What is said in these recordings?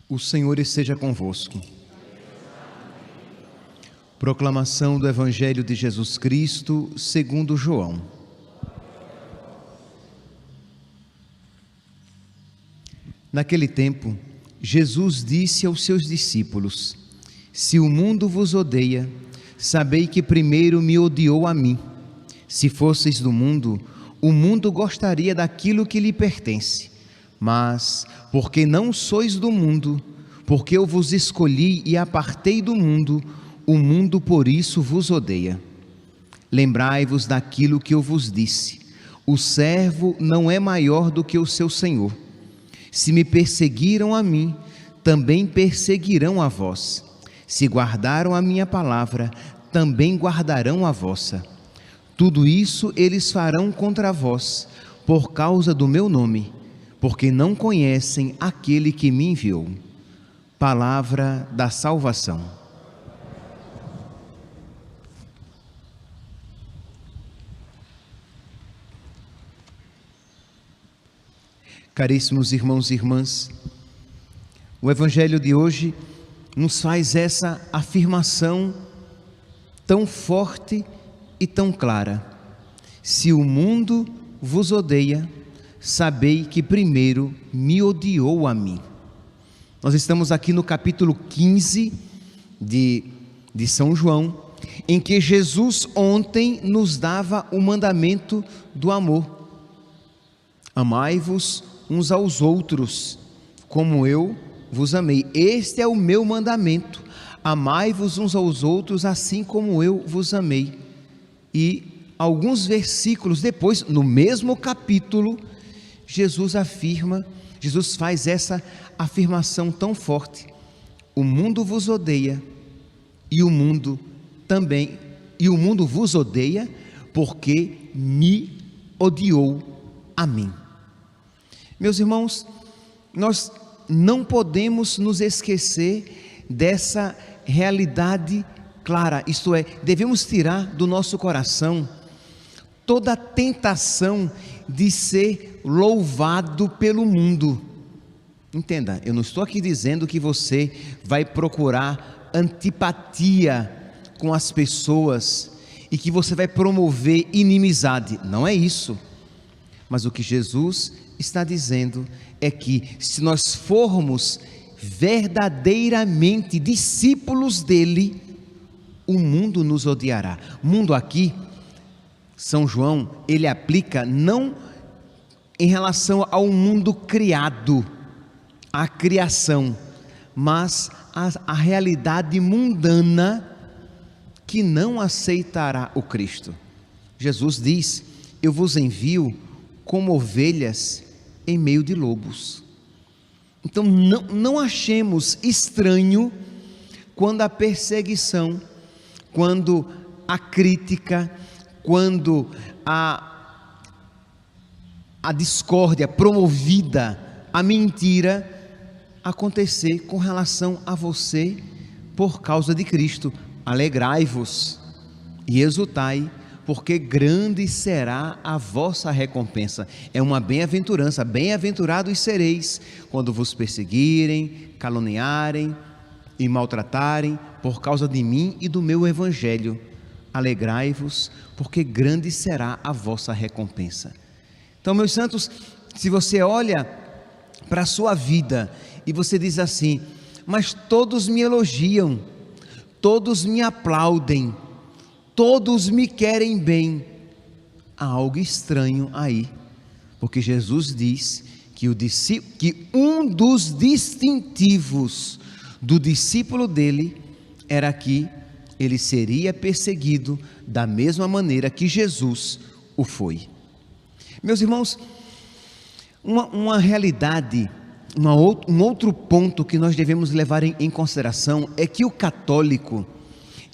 O Senhor esteja convosco. Proclamação do Evangelho de Jesus Cristo segundo João. Naquele tempo, Jesus disse aos seus discípulos: Se o mundo vos odeia, sabei que primeiro me odiou a mim. Se fosseis do mundo, o mundo gostaria daquilo que lhe pertence. Mas, porque não sois do mundo, porque eu vos escolhi e apartei do mundo, o mundo por isso vos odeia. Lembrai-vos daquilo que eu vos disse: o servo não é maior do que o seu senhor. Se me perseguiram a mim, também perseguirão a vós. Se guardaram a minha palavra, também guardarão a vossa. Tudo isso eles farão contra vós, por causa do meu nome, porque não conhecem aquele que me enviou. Palavra da salvação. Caríssimos irmãos e irmãs, o Evangelho de hoje nos faz essa afirmação tão forte e tão clara: se o mundo vos odeia, sabei que primeiro me odiou a mim. Nós estamos aqui no capítulo 15 de São João, em que Jesus ontem nos dava o mandamento do amor. Amai-vos uns aos outros, como eu vos amei. Este é o meu mandamento: amai-vos uns aos outros, assim como eu vos amei. E alguns versículos depois, no mesmo capítulo, Jesus faz essa afirmação tão forte: o mundo vos odeia, e o mundo vos odeia porque me odiou a mim. Meus irmãos, nós não podemos nos esquecer dessa realidade clara, isto é, devemos tirar do nosso coração toda a tentação de ser louvado pelo mundo. Entenda, eu não estou aqui dizendo que você vai procurar antipatia com as pessoas e que você vai promover inimizade, não é isso. Mas o que Jesus está dizendo é que se nós formos verdadeiramente discípulos dele, o mundo nos odiará. Mundo aqui, São João, ele aplica não em relação ao mundo criado, à criação, mas à realidade mundana que não aceitará o Cristo. Jesus diz: eu vos envio como ovelhas em meio de lobos. Então não achemos estranho quando a perseguição, quando a crítica, quando a discórdia promovida, a mentira acontecer com relação a você por causa de Cristo. Alegrai-vos e exultai, porque grande será a vossa recompensa. É uma bem-aventurança: bem-aventurados sereis quando vos perseguirem, caluniarem e maltratarem por causa de mim e do meu Evangelho. Alegrai-vos, porque grande será a vossa recompensa. Então, meus santos, se você olha para a sua vida e você diz assim: mas todos me elogiam, todos me aplaudem, todos me querem bem, há algo estranho aí, porque Jesus diz que um dos distintivos do discípulo dele era que ele seria perseguido da mesma maneira que Jesus o foi. Meus irmãos, uma realidade, um outro ponto que nós devemos levar em consideração é que o católico,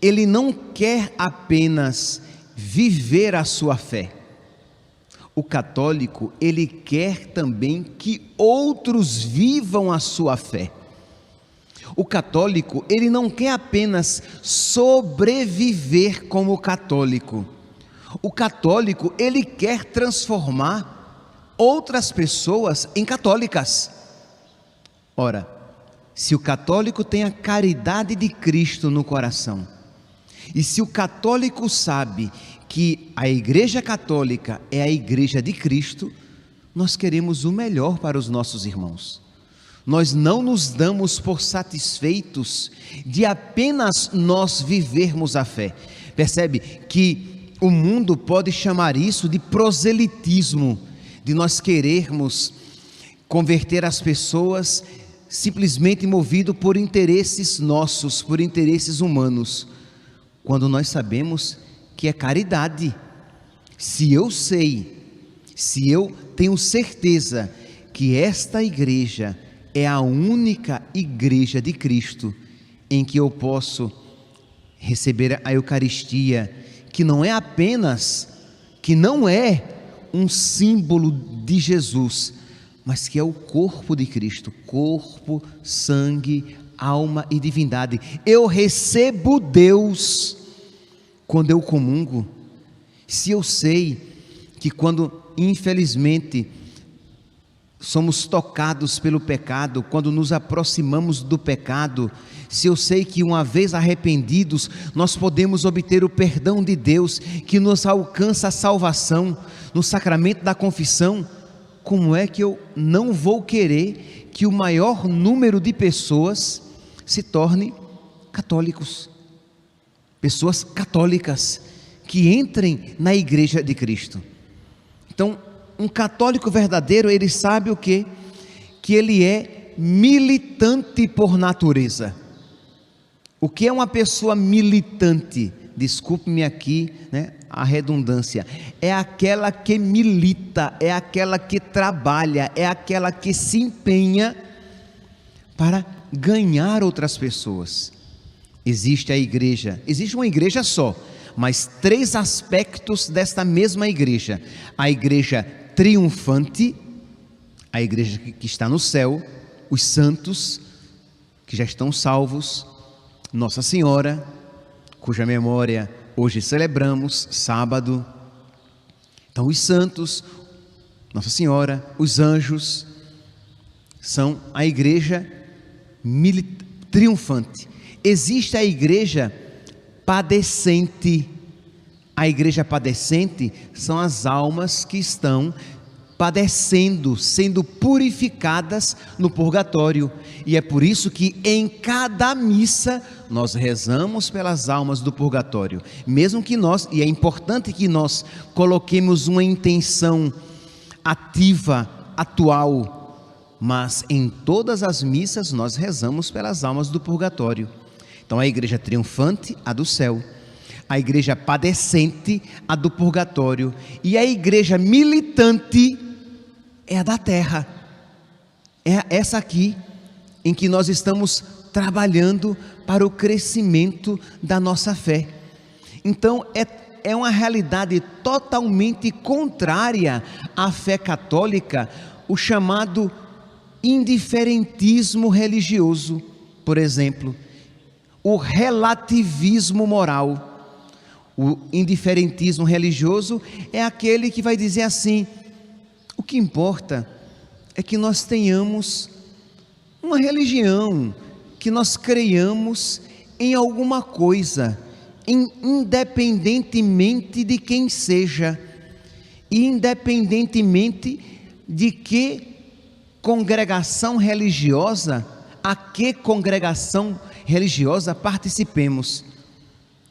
ele não quer apenas viver a sua fé. O católico, ele quer também que outros vivam a sua fé. O católico, ele não quer apenas sobreviver como católico. O católico, ele quer transformar outras pessoas em católicas. Ora, se o católico tem a caridade de Cristo no coração, e se o católico sabe que a Igreja Católica é a Igreja de Cristo, nós queremos o melhor para os nossos irmãos. Nós não nos damos por satisfeitos de apenas nós vivermos a fé. Percebe que o mundo pode chamar isso de proselitismo, de nós querermos converter as pessoas simplesmente movido por interesses nossos, por interesses humanos, quando nós sabemos que é caridade. Se eu tenho certeza que esta igreja é a única igreja de Cristo em que eu posso receber a Eucaristia, que não é um símbolo de Jesus, mas que é o corpo de Cristo, corpo, sangue, alma e divindade. Eu recebo Deus quando eu comungo. Se eu sei que quando infelizmente somos tocados pelo pecado, quando nos aproximamos do pecado, se eu sei que uma vez arrependidos, nós podemos obter o perdão de Deus, que nos alcança a salvação no sacramento da confissão, como é que eu não vou querer que o maior número de pessoas se torne católicos? Pessoas católicas que entrem na Igreja de Cristo. Então, um católico verdadeiro, ele sabe o quê? Que ele é militante por natureza. O que é uma pessoa militante? Desculpe-me aqui, a redundância. É aquela que milita, é aquela que trabalha, é aquela que se empenha para ganhar outras pessoas. Existe uma igreja só, mas 3 aspectos desta mesma igreja: a igreja triunfante, a igreja que está no céu, os santos que já estão salvos, Nossa Senhora, cuja memória hoje celebramos, sábado. Então os santos, Nossa Senhora, os anjos, são a igreja triunfante. Existe a igreja padecente. A igreja padecente são as almas que estão padecendo, sendo purificadas no purgatório, e é por isso que em cada missa nós rezamos pelas almas do purgatório, mesmo que e é importante que nós coloquemos uma intenção ativa, atual, mas em todas as missas nós rezamos pelas almas do purgatório. Então a igreja triunfante, a do céu; a igreja padecente, a do purgatório; e a igreja militante é a da terra. É essa aqui em que nós estamos trabalhando para o crescimento da nossa fé. Então é uma realidade totalmente contrária à fé católica, o chamado indiferentismo religioso, por exemplo, o relativismo moral. O indiferentismo religioso é aquele que vai dizer assim: o que importa é que nós tenhamos uma religião, que nós creiamos em alguma coisa, independentemente de quem seja, independentemente de que congregação religiosa, a que congregação religiosa participemos.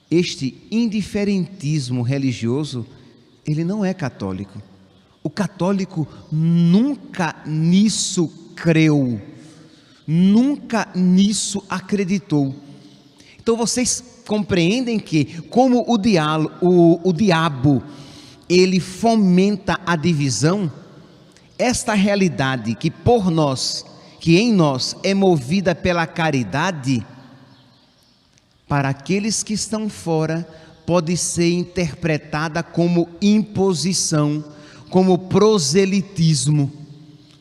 Este indiferentismo religioso, ele não é católico. O católico nunca nisso creu, nunca nisso acreditou. Então vocês compreendem que, como o diabo ele fomenta a divisão, esta realidade que em nós é movida pela caridade, para aqueles que estão fora, pode ser interpretada como imposição, como proselitismo.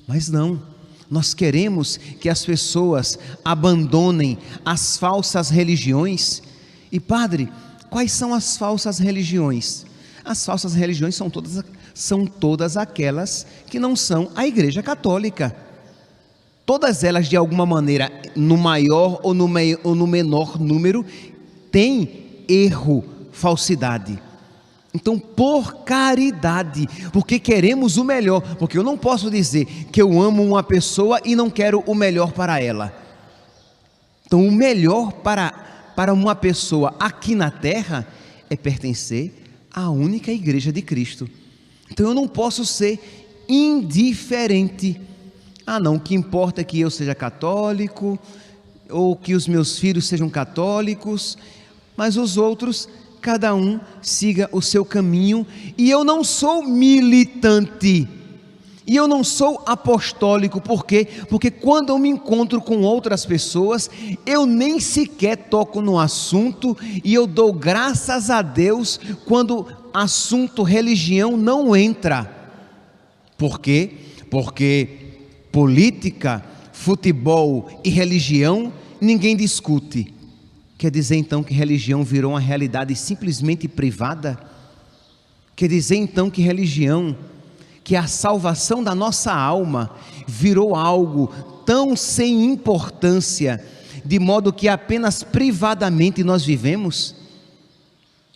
Mas não, nós queremos que as pessoas abandonem as falsas religiões. E padre, quais são as falsas religiões? As falsas religiões são todas aquelas que não são a Igreja Católica. todas elas de alguma maneira, no maior ou no menor número, têm erro, falsidade. Então, por caridade, porque queremos o melhor, porque eu não posso dizer que eu amo uma pessoa e não quero o melhor para ela. Então, o melhor para uma pessoa aqui na terra é pertencer à única igreja de Cristo. Então, eu não posso ser indiferente. Não, o que importa é que eu seja católico, ou que os meus filhos sejam católicos, mas os outros, cada um siga o seu caminho. E eu não sou militante, e eu não sou apostólico. Por quê? Porque quando eu me encontro com outras pessoas, eu nem sequer toco no assunto, e eu dou graças a Deus quando assunto religião não entra. Por quê? Porque política, futebol e religião ninguém discute. Quer dizer então que religião virou uma realidade simplesmente privada? Quer dizer então que religião, que a salvação da nossa alma, virou algo tão sem importância, de modo que apenas privadamente nós vivemos?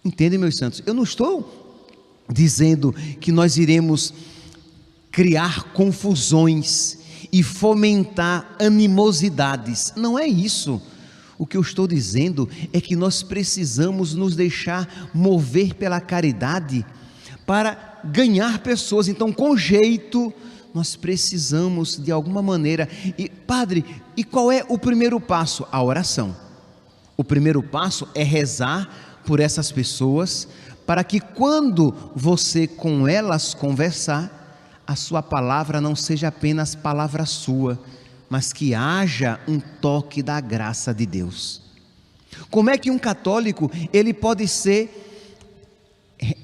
Entendem, meus santos? Eu não estou dizendo que nós iremos criar confusões e fomentar animosidades. Não é isso. O que eu estou dizendo é que nós precisamos nos deixar mover pela caridade para ganhar pessoas. Então, com jeito, nós precisamos de alguma maneira. E, padre, e qual é o primeiro passo? A oração. O primeiro passo é rezar por essas pessoas, para que quando você com elas conversar, a sua palavra não seja apenas palavra sua, mas que haja um toque da graça de Deus. Como é que um católico, ele pode ser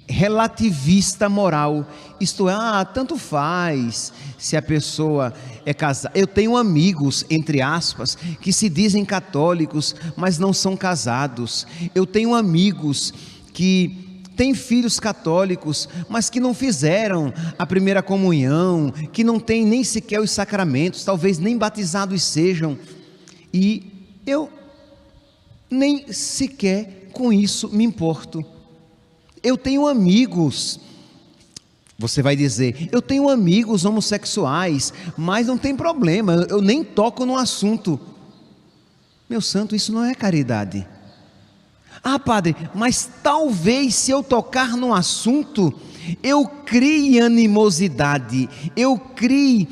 relativista moral? Isto é, tanto faz se a pessoa é casada. Eu tenho amigos, entre aspas, que se dizem católicos, mas não são casados. Eu tenho amigos que têm filhos católicos, mas que não fizeram a primeira comunhão, que não têm nem sequer os sacramentos, talvez nem batizados sejam, e eu nem sequer com isso me importo. Eu tenho amigos, você vai dizer, eu tenho amigos homossexuais, mas não tem problema, eu nem toco no assunto. Meu santo, isso não é caridade. Padre, mas talvez se eu tocar no assunto, eu crie animosidade, eu crie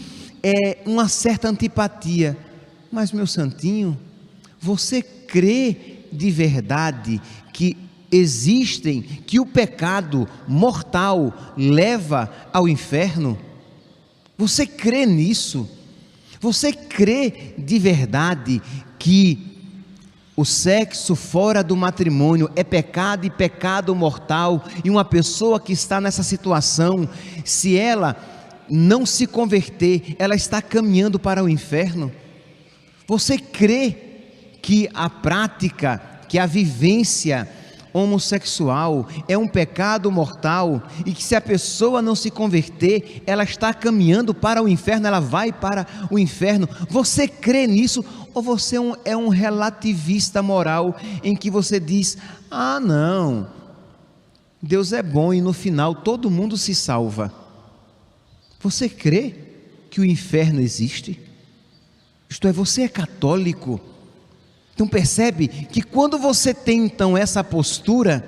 uma certa antipatia. Mas, meu santinho, você crê de verdade que que o pecado mortal leva ao inferno? Você crê nisso? Você crê de verdade que o sexo fora do matrimônio é pecado e pecado mortal, e uma pessoa que está nessa situação, se ela não se converter, ela está caminhando para o inferno? Você crê que a prática, que a vivência homossexual é um pecado mortal, e que se a pessoa não se converter, ela está caminhando para o inferno, ela vai para o inferno? Você crê nisso? Ou você é um relativista moral, em que você diz, não, Deus é bom e no final todo mundo se salva? Você crê que o inferno existe? Isto é, você é católico? Então percebe que quando você tem então essa postura,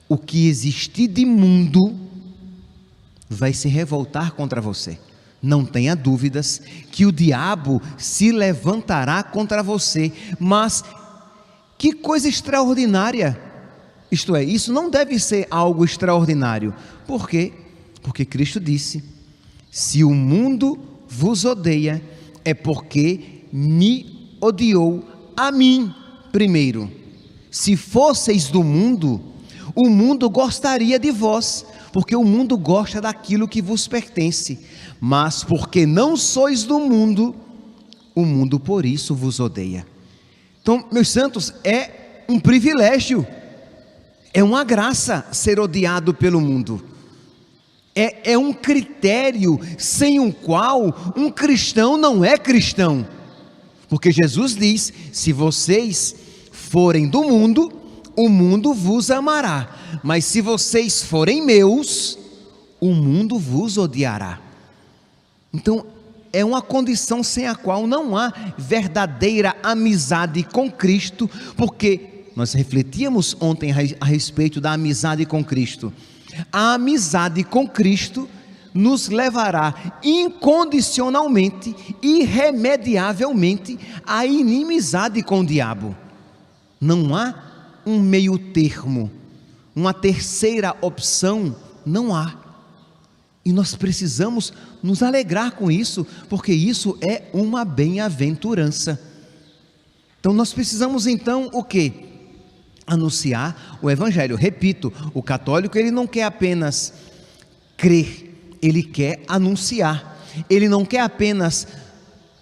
o que existir de mundo vai se revoltar contra você. Não tenha dúvidas que o diabo se levantará contra você, mas que coisa extraordinária! Isto é, isso não deve ser algo extraordinário. Por quê? Porque Cristo disse, se o mundo vos odeia, é porque me odiou a mim primeiro. Se fosseis do mundo, o mundo gostaria de vós, porque o mundo gosta daquilo que vos pertence, mas porque não sois do mundo, o mundo por isso vos odeia. Então, meus santos, é um privilégio, é uma graça ser odiado pelo mundo. É um critério sem o qual um cristão não é cristão. Porque Jesus diz: se vocês forem do mundo, o mundo vos amará. Mas se vocês forem meus, o mundo vos odiará. Então, é uma condição sem a qual não há verdadeira amizade com Cristo, porque nós refletíamos ontem a respeito da amizade com Cristo. A amizade com Cristo nos levará incondicionalmente, irremediavelmente à inimizade com o diabo. Não há um meio termo, uma terceira opção, não há. E nós precisamos nos alegrar com isso, porque isso é uma bem-aventurança. Então nós precisamos então o quê? Anunciar o Evangelho. Repito, o católico ele não quer apenas crer, ele quer anunciar. Ele não quer apenas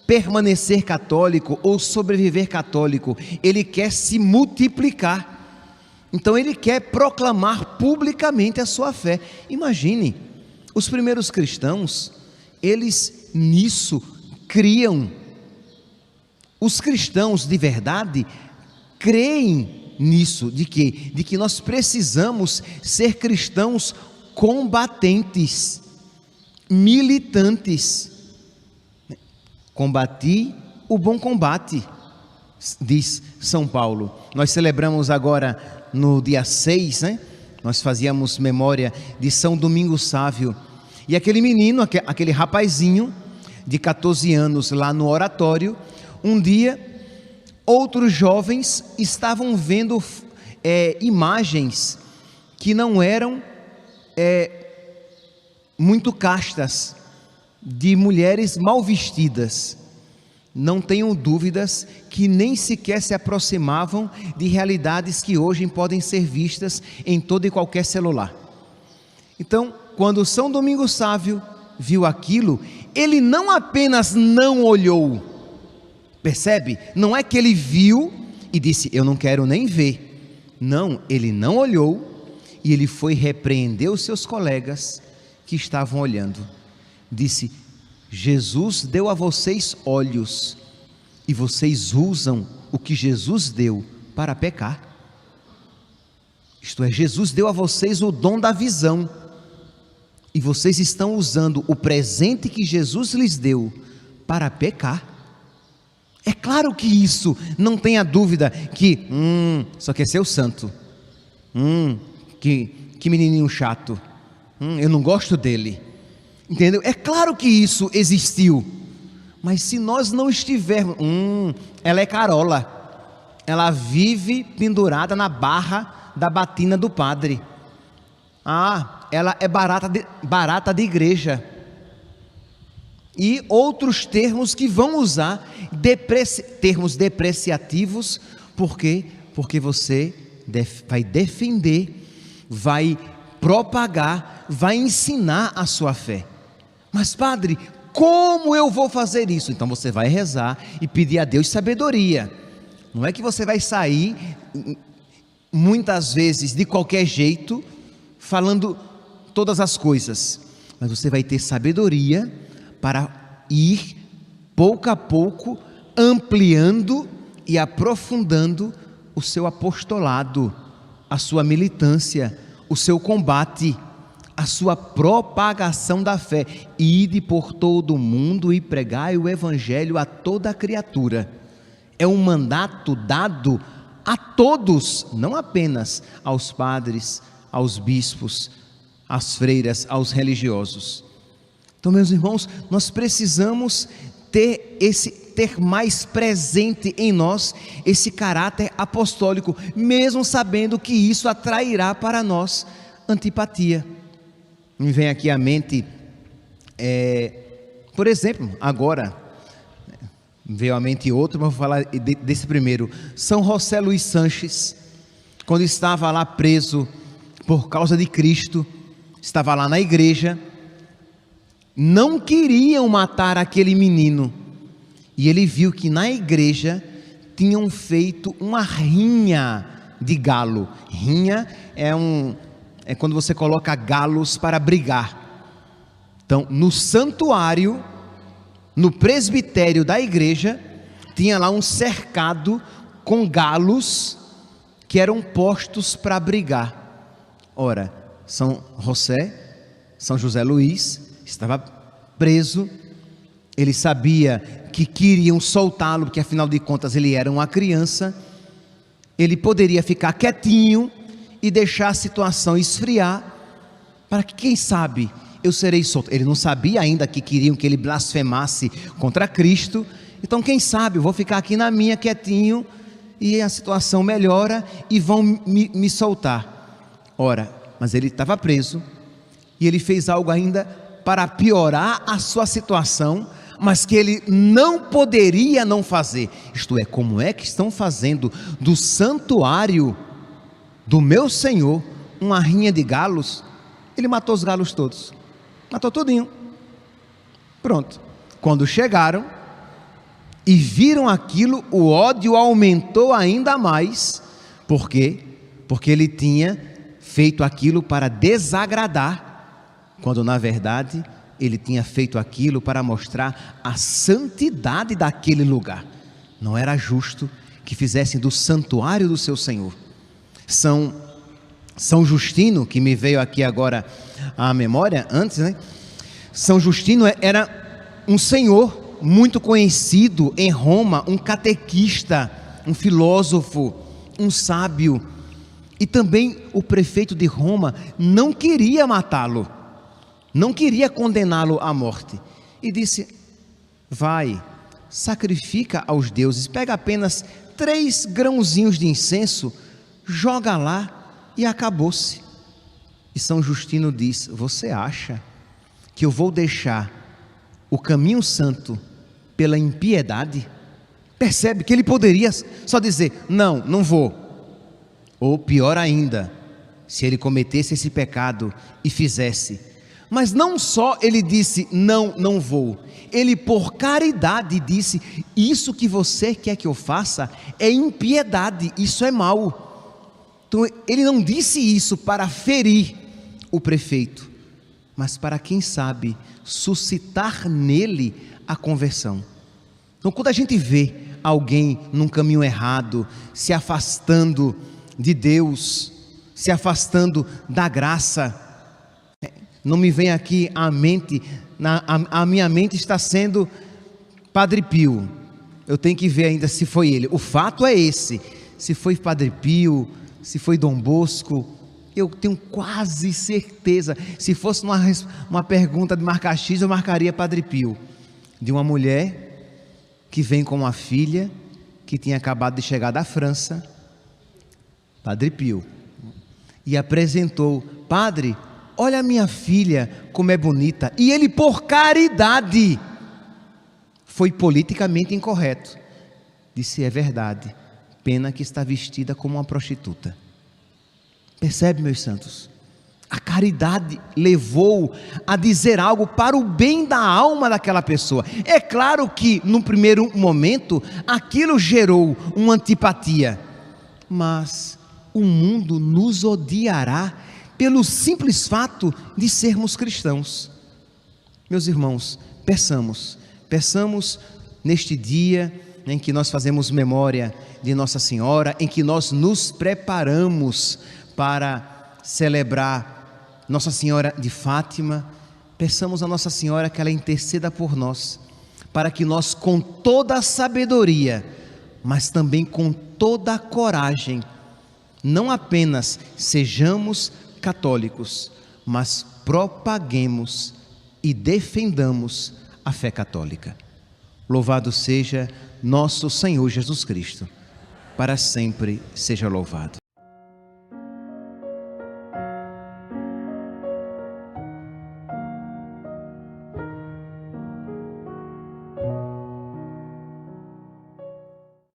permanecer católico ou sobreviver católico, ele quer se multiplicar. Então ele quer proclamar publicamente a sua fé. Imagine, os primeiros cristãos, eles nisso criam. Os cristãos de verdade creem nisso, de que nós precisamos ser cristãos combatentes, militantes. Combati o bom combate, diz São Paulo. Nós celebramos agora no dia 6, né? Nós fazíamos memória de São Domingos Sávio. E aquele menino, aquele rapazinho de 14 anos lá no oratório, um dia, outros jovens estavam vendo imagens que não eram muito castas, de mulheres mal vestidas. Não tenham dúvidas que nem sequer se aproximavam de realidades que hoje podem ser vistas em todo e qualquer celular. Então, quando São Domingos Sávio viu aquilo, ele não apenas não olhou, percebe? Não é que ele viu e disse: eu não quero nem ver. Não, ele não olhou e ele foi repreender os seus colegas que estavam olhando. Disse: Jesus deu a vocês olhos e vocês usam o que Jesus deu para pecar. Isto é, Jesus deu a vocês o dom da visão e vocês estão usando o presente que Jesus lhes deu para pecar. É claro que isso, não tenha dúvida que só quer ser o santo, que menininho chato, eu não gosto dele. Entendeu? É claro que isso existiu, mas se nós não estivermos, ela é carola, ela vive pendurada na barra da batina do padre. Ela é barata de igreja. E outros termos que vão usar, termos depreciativos, por quê? Porque você vai defender, vai propagar, vai ensinar a sua fé. Mas padre, como eu vou fazer isso? Então você vai rezar e pedir a Deus sabedoria. Não é que você vai sair, muitas vezes, de qualquer jeito, falando todas as coisas. Mas você vai ter sabedoria para ir, pouco a pouco, ampliando e aprofundando o seu apostolado, a sua militância, o seu combate, a sua propagação da fé. Ide por todo o mundo e pregai o Evangelho a toda criatura. É um mandato dado a todos, não apenas aos padres, aos bispos, às freiras, aos religiosos. Então, meus irmãos, nós precisamos ter mais presente em nós esse caráter apostólico, mesmo sabendo que isso atrairá para nós antipatia. Me vem aqui à mente, por exemplo, agora, veio à mente outro, mas vou falar desse primeiro. São José Luís Sanches, quando estava lá preso por causa de Cristo, estava lá na igreja, não queriam matar aquele menino, e ele viu que na igreja tinham feito uma rinha de galo. Rinha é quando você coloca galos para brigar. Então, no santuário, no presbitério da igreja, tinha lá um cercado com galos que eram postos para abrigar. Ora, São José Luís estava preso. Ele sabia que queriam soltá-lo, porque afinal de contas ele era uma criança. Ele poderia ficar quietinho e deixar a situação esfriar, para que, quem sabe, eu serei solto. Ele não sabia ainda que queriam que ele blasfemasse contra Cristo. Então, quem sabe, eu vou ficar aqui na minha quietinho e a situação melhora e vão me soltar. Ora, mas ele estava preso e ele fez algo ainda para piorar a sua situação, mas que ele não poderia não fazer. Isto é, como é que estão fazendo do santuário do meu Senhor uma rinha de galos? Ele matou os galos todos. Matou tudinho. Pronto. Quando chegaram e viram aquilo, o ódio aumentou ainda mais. Por quê? Porque ele tinha feito aquilo para desagradar, quando na verdade ele tinha feito aquilo para mostrar a santidade daquele lugar. Não era justo que fizessem do santuário do seu Senhor. São Justino, que me veio aqui agora à memória, antes, né? São Justino era um senhor muito conhecido em Roma, um catequista, um filósofo, um sábio. E também o prefeito de Roma não queria matá-lo, não queria condená-lo à morte. E disse: vai, sacrifica aos deuses, pega apenas 3 grãozinhos de incenso, joga lá e acabou-se. E São Justino diz: você acha que eu vou deixar o caminho santo pela impiedade? Percebe que ele poderia só dizer: não vou. Ou pior ainda, se ele cometesse esse pecado e fizesse. Mas não só ele disse: não vou. Ele, por caridade, disse: isso que você quer que eu faça é impiedade, isso é mal. Então ele não disse isso para ferir o prefeito, mas para, quem sabe, suscitar nele a conversão. Então, quando a gente vê alguém num caminho errado, se afastando de Deus, se afastando da graça, não me vem aqui à mente, a minha mente está sendo Padre Pio. Eu tenho que ver ainda se foi ele. O fato é esse: se foi Padre Pio, se foi Dom Bosco, eu tenho quase certeza. Se fosse uma pergunta de marcar X, eu marcaria Padre Pio. De uma mulher que vem com uma filha que tinha acabado de chegar da França, Padre Pio, e apresentou: padre, olha a minha filha como é bonita. E ele, por caridade, foi politicamente incorreto. Disse: é verdade, pena que está vestida como uma prostituta. Percebe, meus santos? A caridade levou a dizer algo para o bem da alma daquela pessoa. É claro que no primeiro momento aquilo gerou uma antipatia, mas o mundo nos odiará pelo simples fato de sermos cristãos. Meus irmãos, peçamos neste dia em que nós fazemos memória de Nossa Senhora, em que nós nos preparamos para celebrar Nossa Senhora de Fátima, peçamos a Nossa Senhora que ela interceda por nós, para que nós, com toda a sabedoria, mas também com toda a coragem, não apenas sejamos católicos, mas propaguemos e defendamos a fé católica. Louvado seja nosso Senhor Jesus Cristo, para sempre seja louvado.